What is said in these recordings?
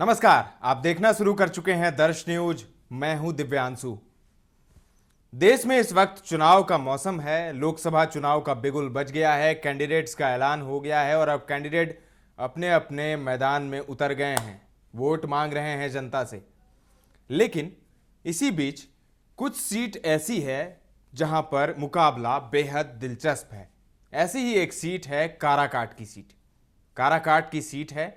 नमस्कार, आप देखना शुरू कर चुके हैं दर्श न्यूज। मैं हूं दिव्यांशु। देश में इस वक्त चुनाव का मौसम है। लोकसभा चुनाव का बिगुल बज गया है, कैंडिडेट्स का ऐलान हो गया है और अब कैंडिडेट अपने अपने मैदान में उतर गए हैं, वोट मांग रहे हैं जनता से। लेकिन इसी बीच कुछ सीट ऐसी है जहां पर मुकाबला बेहद दिलचस्प है। ऐसी ही एक सीट है काराकाट की सीट। काराकाट की सीट है,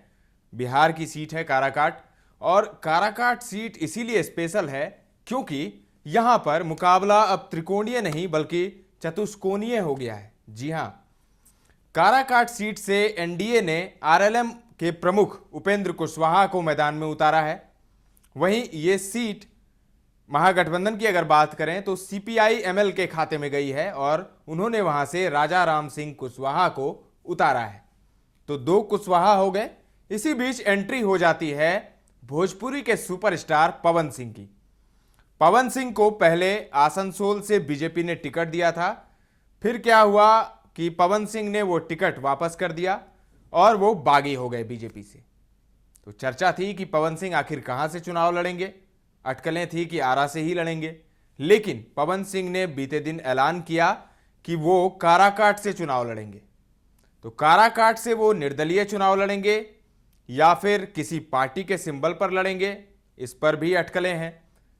बिहार की सीट है काराकाट। और काराकाट सीट इसीलिए स्पेशल है क्योंकि यहां पर मुकाबला अब त्रिकोणीय नहीं बल्कि चतुष्कोणीय हो गया है। जी हां, काराकाट सीट से एनडीए ने आरएलएम के प्रमुख उपेंद्र कुशवाहा को मैदान में उतारा है। वहीं ये सीट महागठबंधन की अगर बात करें तो सीपीआई एमएल के खाते में गई है और उन्होंने वहां से राजा राम सिंह कुशवाहा को उतारा है। तो दो कुशवाहा हो गए। इसी बीच एंट्री हो जाती है भोजपुरी के सुपरस्टार पवन सिंह की। पवन सिंह को पहले आसनसोल से बीजेपी ने टिकट दिया था, फिर क्या हुआ कि पवन सिंह ने वो टिकट वापस कर दिया और वो बागी हो गए बीजेपी से। तो चर्चा थी कि पवन सिंह आखिर कहां से चुनाव लड़ेंगे, अटकलें थी कि आरा से ही लड़ेंगे। लेकिन पवन सिंह ने बीते दिन ऐलान किया कि वो काराकाट से चुनाव लड़ेंगे। तो काराकाट से वो निर्दलीय चुनाव लड़ेंगे या फिर किसी पार्टी के सिंबल पर लड़ेंगे, इस पर भी अटकलें हैं।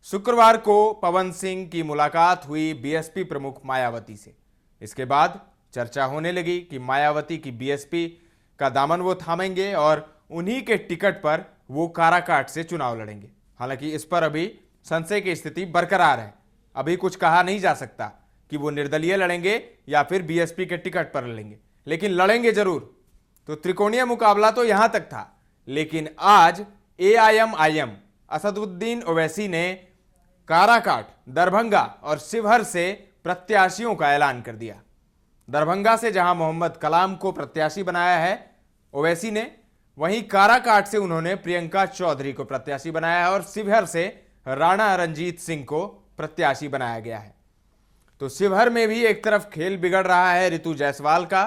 शुक्रवार को पवन सिंह की मुलाकात हुई बीएसपी प्रमुख मायावती से। इसके बाद चर्चा होने लगी कि मायावती की बीएसपी का दामन वो थामेंगे और उन्हीं के टिकट पर वो काराकाट से चुनाव लड़ेंगे। हालांकि इस पर अभी संशय की स्थिति बरकरार है। अभी कुछ कहा नहीं जा सकता कि वो निर्दलीय लड़ेंगे या फिर बीएसपी के टिकट पर लड़ेंगे, लेकिन लड़ेंगे जरूर। तो त्रिकोणीय मुकाबला तो यहां तक था, लेकिन आज एआईएम असदुद्दीन ओवैसी ने काराकाट, दरभंगा और शिवहर से प्रत्याशियों का ऐलान कर दिया। दरभंगा से जहां मोहम्मद कलाम को प्रत्याशी बनाया है ओवैसी ने, वहीं काराकाट से उन्होंने प्रियंका चौधरी को प्रत्याशी बनाया है और शिवहर से राणा रणजीत सिंह को प्रत्याशी बनाया गया है। तो शिवहर में भी एक तरफ खेल बिगड़ रहा है ऋतु जायसवाल का,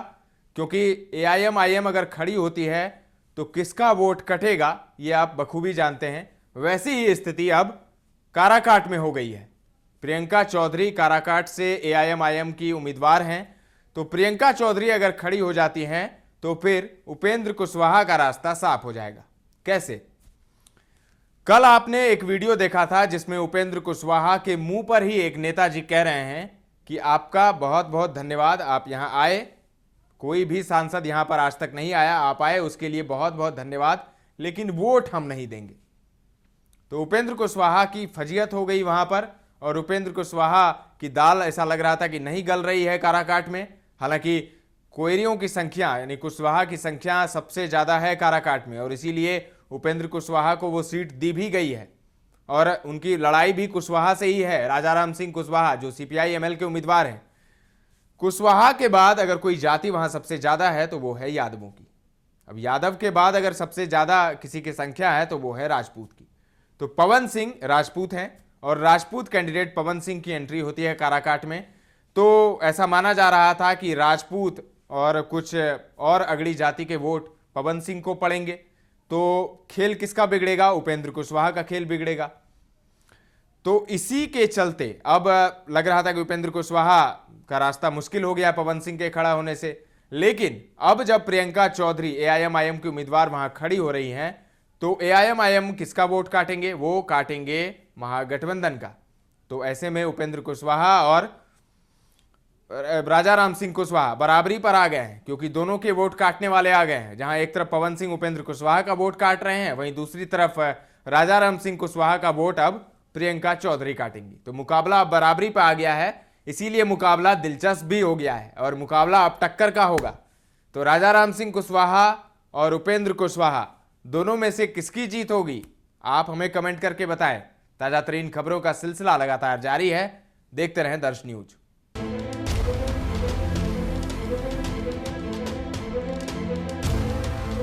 क्योंकि एआईएम अगर खड़ी होती है तो किसका वोट कटेगा ये आप बखूबी जानते हैं। वैसी ही स्थिति अब काराकाट में हो गई है। प्रियंका चौधरी काराकाट से एआईएम की उम्मीदवार हैं। तो प्रियंका चौधरी अगर खड़ी हो जाती हैं तो फिर उपेंद्र कुशवाहा का रास्ता साफ हो जाएगा। कैसे? कल आपने एक वीडियो देखा था जिसमें उपेंद्र कुशवाहा के मुंह पर ही एक नेताजी कह रहे हैं कि आपका बहुत बहुत धन्यवाद, आप यहां आए। कोई भी सांसद यहां पर आज तक नहीं आया, आप आए उसके लिए बहुत बहुत धन्यवाद, लेकिन वोट हम नहीं देंगे। तो उपेंद्र कुशवाहा की फजीयत हो गई वहां पर और उपेंद्र कुशवाहा की दाल ऐसा लग रहा था कि नहीं गल रही है काराकाट में। हालांकि कोयरियों की संख्या यानी कुशवाहा की संख्या सबसे ज्यादा है काराकाट में और इसीलिए उपेंद्र कुशवाहा को वो सीट दी भी गई है और उनकी लड़ाई भी कुशवाहा से ही है। राजा राम सिंह कुशवाहा जो सीपीआई एमएल के उम्मीदवार हैं। कुशवाहा के बाद अगर कोई जाति वहां सबसे ज्यादा है तो वो है यादवों की। अब यादव के बाद अगर सबसे ज्यादा किसी की संख्या है तो वो है राजपूत की। तो पवन सिंह राजपूत हैं और राजपूत कैंडिडेट पवन सिंह की एंट्री होती है काराकाट में। तो ऐसा माना जा रहा था कि राजपूत और कुछ और अगड़ी जाति के वोट पवन सिंह को पड़ेंगे। तो खेल किसका बिगड़ेगा? उपेंद्र कुशवाहा का खेल बिगड़ेगा। तो इसी के चलते अब लग रहा था कि उपेंद्र कुशवाहा का रास्ता मुश्किल हो गया पवन सिंह के खड़ा होने से। लेकिन अब जब प्रियंका चौधरी एआईएम की उम्मीदवार वहां खड़ी हो रही हैं तो एआईएम किसका वोट काटेंगे? वो काटेंगे महागठबंधन का। तो ऐसे में उपेंद्र कुशवाहा और राजा राम सिंह कुशवाहा बराबरी पर आ गए हैं, क्योंकि दोनों के वोट काटने वाले आ गए हैं। जहां एक तरफ पवन सिंह उपेंद्र कुशवाहा का वोट काट रहे हैं, वहीं दूसरी तरफ राजा राम सिंह कुशवाहा का वोट अब प्रियंका चौधरी काटेंगी। तो मुकाबला अब बराबरी पर आ गया है, इसीलिए मुकाबला दिलचस्प भी हो गया है और मुकाबला अब टक्कर का होगा। तो राजा राम सिंह कुशवाहा और उपेंद्र कुशवाहा दोनों में से किसकी जीत होगी, आप हमें कमेंट करके बताएं। ताजा तरीन खबरों का सिलसिला लगातार जारी है, देखते रहें दर्श न्यूज।